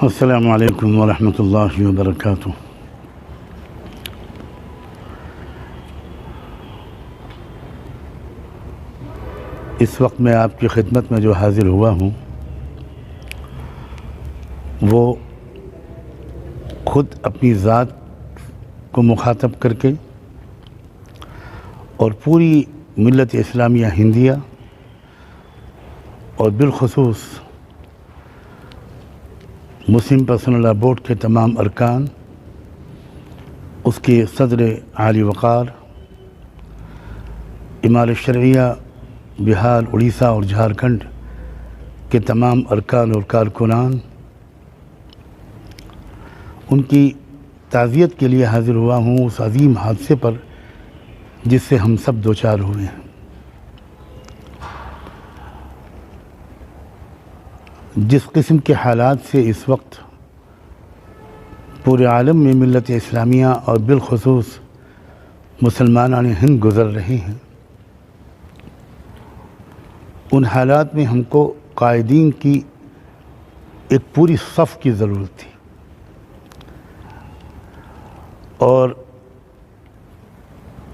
السلام علیکم ورحمۃ اللہ وبرکاتہ۔ اس وقت میں آپ کی خدمت میں جو حاضر ہوا ہوں وہ خود اپنی ذات کو مخاطب کر کے اور پوری ملت اسلامیہ ہندیہ اور بالخصوص مسلم پرسنل لاء بورڈ کے تمام ارکان، اس کے صدر عالی وقار، امارت شرعیہ بہار، اڑیسہ اور جھارکھنڈ کے تمام ارکان اور کارکنان، ان کی تعزیت کے لیے حاضر ہوا ہوں اس عظیم حادثے پر جس سے ہم سب دوچار ہوئے ہیں۔ جس قسم کے حالات سے اس وقت پورے عالم میں ملت اسلامیہ اور بالخصوص مسلمانان ہند گزر رہے ہیں، ان حالات میں ہم کو قائدین کی ایک پوری صف کی ضرورت تھی، اور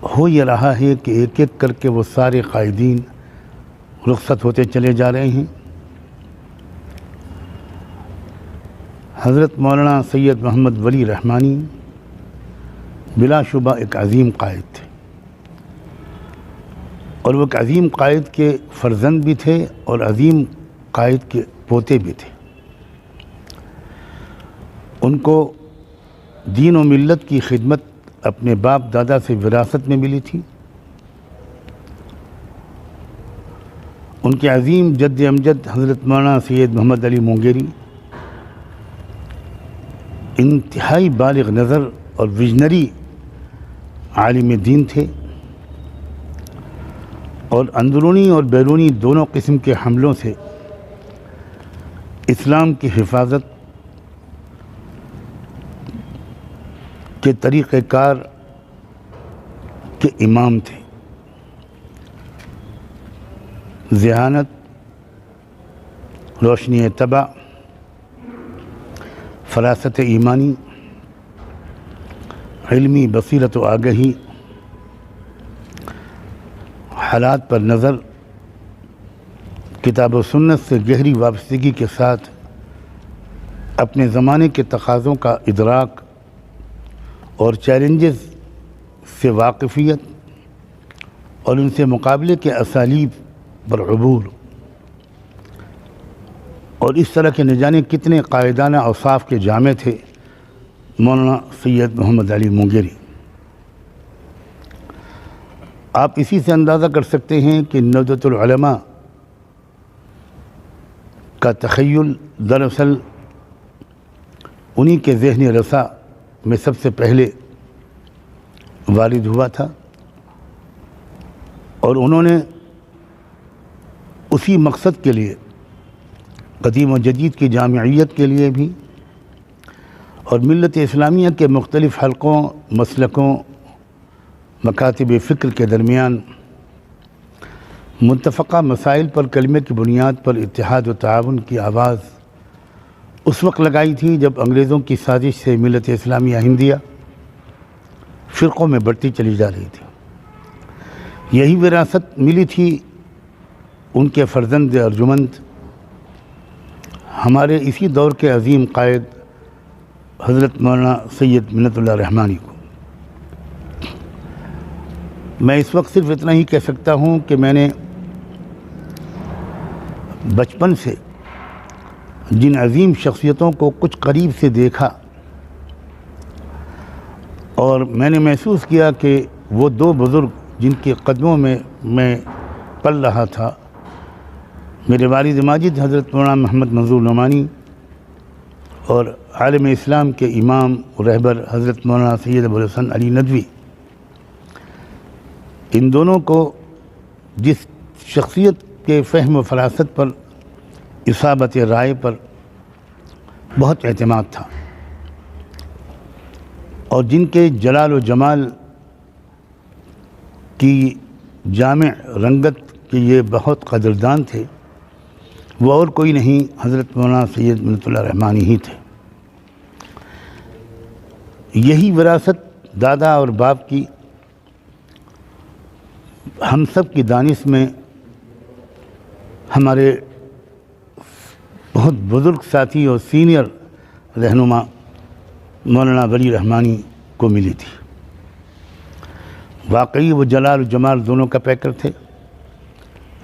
ہو یہ رہا ہے کہ ایک ایک کر کے وہ سارے قائدین رخصت ہوتے چلے جا رہے ہیں۔ حضرت مولانا سید محمد ولی رحمانی بلا شبہ ایک عظیم قائد تھے، اور وہ ایک عظیم قائد کے فرزند بھی تھے اور عظیم قائد کے پوتے بھی تھے۔ ان کو دین و ملت کی خدمت اپنے باپ دادا سے وراثت میں ملی تھی۔ ان کے عظیم جد امجد حضرت مولانا سید محمد علی مونگیری انتہائی بالغ نظر اور ویژنری عالم دین تھے، اور اندرونی اور بیرونی دونوں قسم کے حملوں سے اسلام کی حفاظت کے طریقہ کار کے امام تھے۔ ذہانت، روشنی طبع، فراست ایمانی، علمی بصیرت و آگہی، حالات پر نظر، کتاب و سنت سے گہری وابستگی کے ساتھ اپنے زمانے کے تقاضوں کا ادراک اور چیلنجز سے واقفیت اور ان سے مقابلے کے اسالیب پر عبور، اور اس طرح کے نہ جانے کتنے قائدانہ اوصاف کے جامع تھے مولانا سید محمد علی مونگیری۔ آپ اسی سے اندازہ کر سکتے ہیں کہ نہضت العلماء کا تخیل دراصل انہی کے ذہن رسا میں سب سے پہلے وارد ہوا تھا، اور انہوں نے اسی مقصد کے لیے قدیم و جدید کی جامعیت کے لیے بھی اور ملت اسلامیہ کے مختلف حلقوں، مسلکوں، مکاتب فکر کے درمیان متفقہ مسائل پر کلمے کی بنیاد پر اتحاد و تعاون کی آواز اس وقت لگائی تھی جب انگریزوں کی سازش سے ملت اسلامیہ ہندیہ فرقوں میں بڑھتی چلی جا رہی تھی۔ یہی وراثت ملی تھی ان کے فرزند ارجمند ہمارے اسی دور کے عظیم قائد حضرت مولانا سید منت اللہ رحمانی کو۔ میں اس وقت صرف اتنا ہی کہہ سکتا ہوں کہ میں نے بچپن سے جن عظیم شخصیتوں کو کچھ قریب سے دیکھا اور میں نے محسوس کیا کہ وہ دو بزرگ جن کے قدموں میں پل رہا تھا، میرے والد ماجد حضرت مولانا محمد منظور نعمانی اور عالم اسلام کے امام و رہبر حضرت مولانا سید ابوالحسن علی ندوی، ان دونوں کو جس شخصیت کے فہم و فراست پر، اصابت رائے پر بہت اعتماد تھا، اور جن کے جلال و جمال کی جامع رنگت کے یہ بہت قدردان تھے، وہ اور کوئی نہیں حضرت مولانا سید منت اللہ رحمانی ہی تھے۔ یہی وراثت دادا اور باپ کی ہم سب کی دانش میں ہمارے بہت بزرگ ساتھی اور سینئر رہنما مولانا ولی رحمانی کو ملی تھی۔ واقعی وہ جلال و جمال دونوں کا پیکر تھے،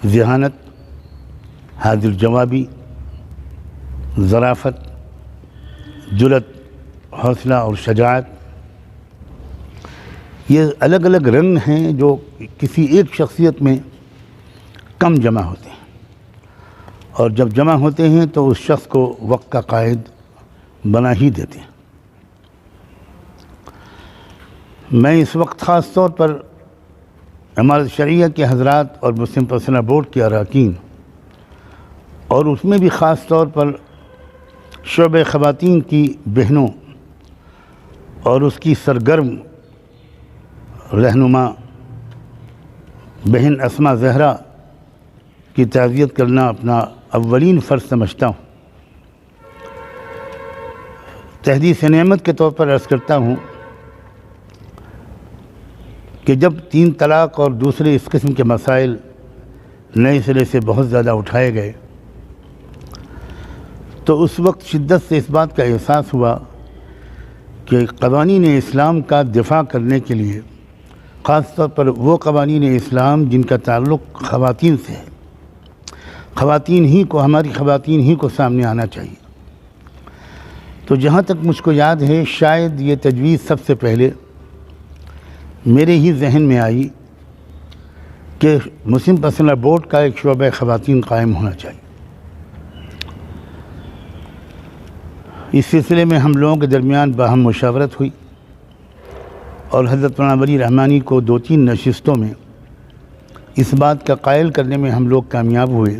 ذہانت، حاضر جوابی، ظرافت، جرأت، حوصلہ اور شجاعت، یہ الگ الگ رنگ ہیں جو کسی ایک شخصیت میں کم جمع ہوتے ہیں، اور جب جمع ہوتے ہیں تو اس شخص کو وقت کا قائد بنا ہی دیتے ہیں۔ میں اس وقت خاص طور پر امارت شرعیہ کے حضرات اور مسلم پرسنل بورڈ کے اراکین، اور اس میں بھی خاص طور پر شعبہ خواتین کی بہنوں اور اس کی سرگرم رہنما بہن اسماء زہرا کی تعزیت کرنا اپنا اولین فرض سمجھتا ہوں۔ تحدیث نعمت کے طور پر عرض کرتا ہوں کہ جب 3 طلاق اور دوسرے اس قسم کے مسائل نئے سرے سے بہت زیادہ اٹھائے گئے تو اس وقت شدت سے اس بات کا احساس ہوا کہ قوانین اسلام کا دفاع کرنے کے لیے، خاص طور پر وہ قوانین اسلام جن کا تعلق خواتین سے ہے، ہماری خواتین ہی کو سامنے آنا چاہیے۔ تو جہاں تک مجھ کو یاد ہے، شاید یہ تجویز سب سے پہلے میرے ہی ذہن میں آئی کہ مسلم پرسنل بورڈ کا ایک شعبہ خواتین قائم ہونا چاہیے۔ اس سلسلے میں ہم لوگوں کے درمیان باہم مشاورت ہوئی، اور حضرت مولانا ولی رحمانی کو 2-3 نشستوں میں اس بات کا قائل کرنے میں ہم لوگ کامیاب ہوئے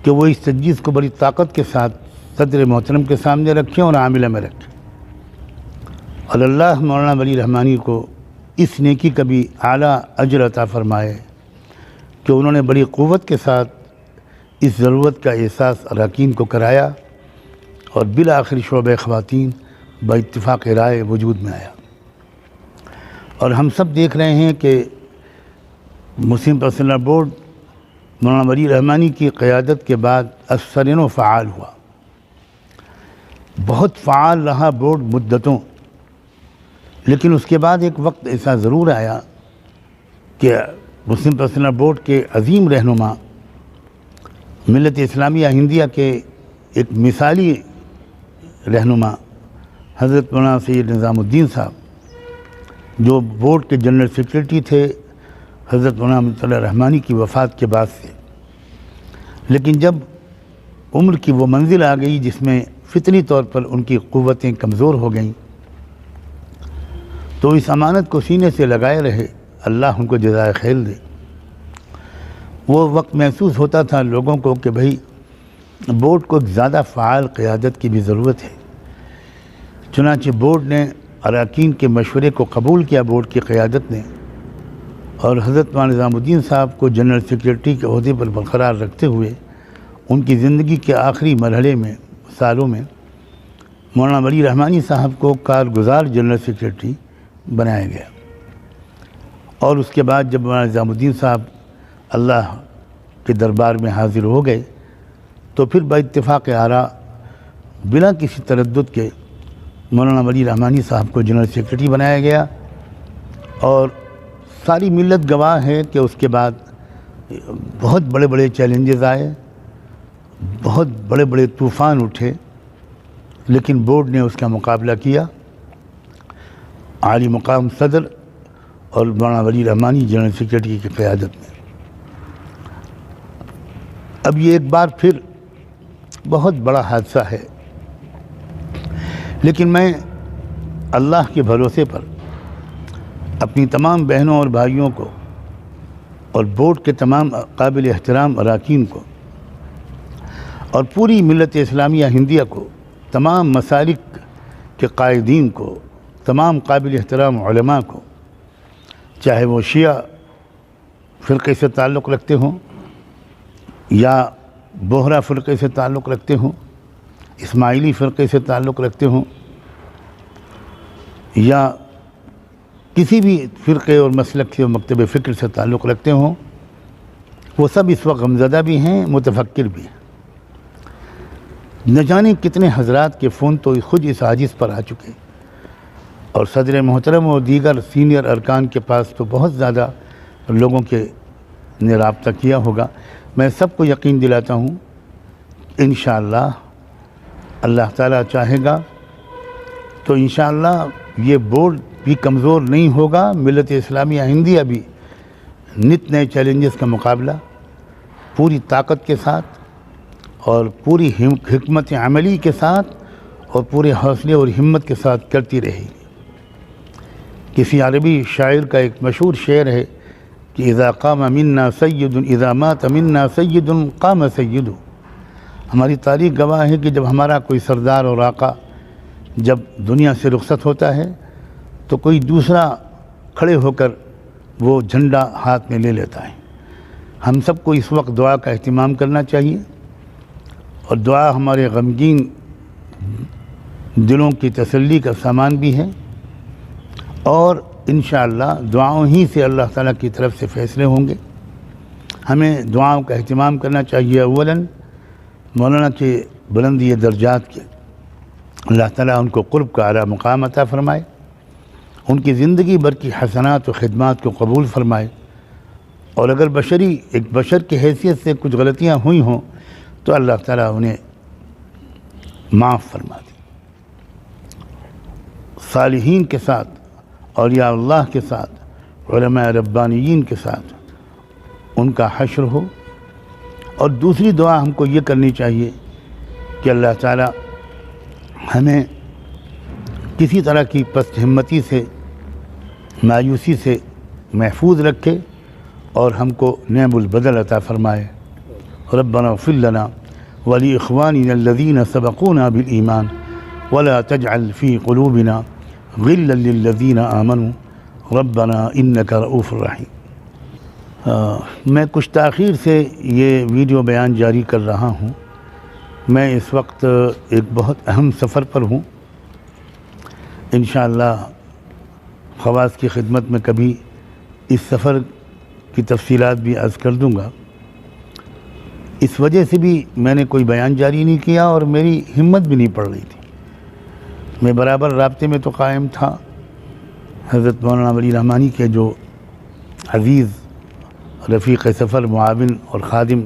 کہ وہ اس تجویز کو بڑی طاقت کے ساتھ صدر محترم کے سامنے رکھیں اور عاملہ میں رکھیں، اور اللہ مولانا ولی رحمانی کو اس نیکی کا بھی اعلیٰ اجر عطا فرمائے کہ انہوں نے بڑی قوت کے ساتھ اس ضرورت کا احساس اراکین کو کرایا، اور بالآخر شعبہ خواتین با اتفاق رائے وجود میں آیا۔ اور ہم سب دیکھ رہے ہیں کہ مسلم پرسنل بورڈ مولانا ولی رحمانی کی قیادت کے بعد اثرین و فعال ہوا، بہت فعال رہا بورڈ مدتوں، لیکن اس کے بعد ایک وقت ایسا ضرور آیا کہ مسلم پرسنل بورڈ کے عظیم رہنما، ملت اسلامیہ ہندیہ کے ایک مثالی رہنما حضرت مولانا سید نظام الدین صاحب، جو بورڈ کے جنرل سیکریٹری تھے حضرت مولانا امجد اللہ رحمانی کی وفات کے بعد سے، لیکن جب عمر کی وہ منزل آ گئی جس میں فطری طور پر ان کی قوتیں کمزور ہو گئیں، تو اس امانت کو سینے سے لگائے رہے، اللہ ان کو جزائے خیر دے۔ وہ وقت محسوس ہوتا تھا لوگوں کو کہ بھئی بورڈ کو زیادہ فعال قیادت کی بھی ضرورت ہے، چنانچہ بورڈ نے اراکین کے مشورے کو قبول کیا، بورڈ کی قیادت نے، اور حضرت مولانا نظام الدین صاحب کو جنرل سیکریٹری کے عہدے پر برقرار رکھتے ہوئے ان کی زندگی کے آخری مرحلے میں، سالوں میں، مولانا ولی رحمانی صاحب کو کارگزار جنرل سیکریٹری بنایا گیا۔ اور اس کے بعد جب مولانا نظام الدین صاحب اللہ کے دربار میں حاضر ہو گئے تو پھر با اتفاق آراء بلا کسی تردد کے مولانا ولی رحمانی صاحب کو جنرل سیکریٹری بنایا گیا، اور ساری ملت گواہ ہے کہ اس کے بعد بہت بڑے بڑے چیلنجز آئے، بہت بڑے بڑے طوفان اٹھے، لیکن بورڈ نے اس کا مقابلہ کیا۔ عالی مقام صدر اور مولانا ولی رحمانی جنرل سیکریٹری کی قیادت میں۔ اب یہ ایک بار پھر بہت بڑا حادثہ ہے، لیکن میں اللہ کے بھروسے پر اپنی تمام بہنوں اور بھائیوں کو اور بورڈ کے تمام قابل احترام اراکین کو اور پوری ملت اسلامیہ ہندیہ کو، تمام مسالک کے قائدین کو، تمام قابل احترام علماء کو، چاہے وہ شیعہ فرقے سے تعلق رکھتے ہوں یا بوہرا فرقے سے تعلق رکھتے ہوں، اسماعیلی فرقے سے تعلق رکھتے ہوں، یا کسی بھی فرقے اور مسلک سے اور مکتب فکر سے تعلق رکھتے ہوں، وہ سب اس وقت غمزدہ بھی ہیں، متفکر بھی ہیں۔ نہ جانے کتنے حضرات کے فون تو خود اس عاجز پر آ چکے، اور صدر محترم اور دیگر سینئر ارکان کے پاس تو بہت زیادہ لوگوں کے نے رابطہ کیا ہوگا۔ میں سب کو یقین دلاتا ہوں انشاءاللہ اللہ تعالیٰ چاہے گا تو انشاءاللہ یہ بورڈ بھی کمزور نہیں ہوگا۔ ملت اسلامیہ ہندیہ بھی نت نئے چیلنجز کا مقابلہ پوری طاقت کے ساتھ اور پوری حکمت عملی کے ساتھ اور پورے حوصلے اور ہمت کے ساتھ کرتی رہے گی۔ کسی عربی شاعر کا ایک مشہور شعر ہے کہ اذا قام منا سید اذا مات منا سید قام سید۔ ہماری تاریخ گواہ ہے کہ جب ہمارا کوئی سردار اور آقا جب دنیا سے رخصت ہوتا ہے تو کوئی دوسرا کھڑے ہو کر وہ جھنڈا ہاتھ میں لے لیتا ہے۔ ہم سب کو اس وقت دعا کا اہتمام کرنا چاہیے، اور دعا ہمارے غمگین دلوں کی تسلی کا سامان بھی ہے، اور انشاءاللہ دعاؤں ہی سے اللہ تعالیٰ کی طرف سے فیصلے ہوں گے۔ ہمیں دعاؤں کا اہتمام کرنا چاہیے۔ اولاً مولانا کے بلندی درجات کے اللہ تعالیٰ ان کو قرب کا اعلیٰ مقام عطا فرمائے، ان کی زندگی بھر کی حسنات و خدمات کو قبول فرمائے، اور اگر ایک بشر کی حیثیت سے کچھ غلطیاں ہوئی ہوں تو اللہ تعالیٰ انہیں معاف فرما دے۔ صالحین کے ساتھ، اولیاء اللہ کے ساتھ، علماء ربانیین کے ساتھ ان کا حشر ہو۔ اور دوسری دعا ہم کو یہ کرنی چاہیے کہ اللہ تعالیٰ ہمیں کسی طرح کی پست ہمتی سے، مایوسی سے محفوظ رکھے، اور ہم کو نعم البدل عطا فرمائے۔ ربنا اغفر لنا ولإخواننا الذين سبقونا بالإيمان ولا تجعل في قلوبنا غلا للذين آمنوا ربنا إنك رؤوف رحيم۔ میں کچھ تاخیر سے یہ ویڈیو بیان جاری کر رہا ہوں۔ میں اس وقت ایک بہت اہم سفر پر ہوں۔ انشاءاللہ خواص کی خدمت میں کبھی اس سفر کی تفصیلات بھی عرض کر دوں گا۔ اس وجہ سے بھی میں نے کوئی بیان جاری نہیں کیا، اور میری ہمت بھی نہیں پڑ رہی تھی۔ میں برابر رابطے میں تو قائم تھا حضرت مولانا ولی رحمانی کے جو عزیز رفیق سفر، معاون اور خادم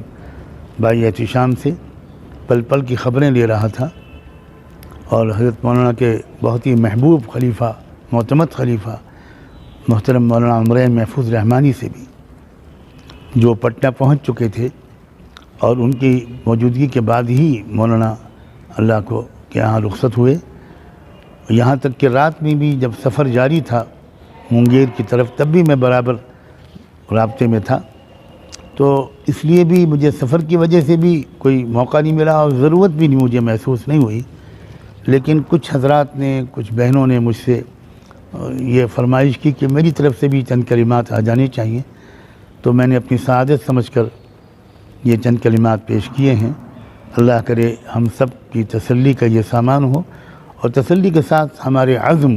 بھائی احتشام سے پل پل کی خبریں لے رہا تھا، اور حضرت مولانا کے بہت ہی محبوب خلیفہ، معتمد خلیفہ محترم مولانا عمرین محفوظ رحمانی سے بھی، جو پٹنہ پہنچ چکے تھے، اور ان کی موجودگی کے بعد ہی مولانا اللہ کو کے یہاں رخصت ہوئے۔ یہاں تک کہ رات میں بھی جب سفر جاری تھا مونگیر کی طرف، تب بھی میں برابر رابطے میں تھا۔ تو اس لیے بھی مجھے سفر کی وجہ سے بھی کوئی موقع نہیں ملا، اور ضرورت بھی نہیں مجھے محسوس نہیں ہوئی۔ لیکن کچھ حضرات نے، کچھ بہنوں نے مجھ سے یہ فرمائش کی کہ میری طرف سے بھی چند کلمات آ جانے چاہیے، تو میں نے اپنی سعادت سمجھ کر یہ چند کلمات پیش کیے ہیں۔ اللہ کرے ہم سب کی تسلی کا یہ سامان ہو، اور تسلی کے ساتھ ہمارے عزم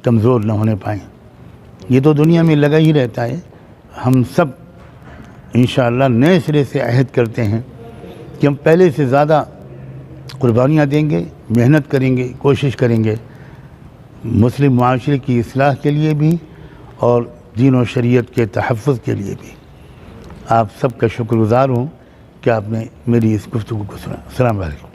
کمزور نہ ہونے پائیں۔ یہ تو دنیا میں لگا ہی رہتا ہے۔ ہم سب انشاءاللہ نئے سرے سے عہد کرتے ہیں کہ ہم پہلے سے زیادہ قربانیاں دیں گے، محنت کریں گے، کوشش کریں گے، مسلم معاشرے کی اصلاح کے لیے بھی اور دین و شریعت کے تحفظ کے لیے بھی۔ آپ سب کا شکر گزار ہوں کہ آپ نے میری اس گفتگو کو سنا۔ السلام علیکم۔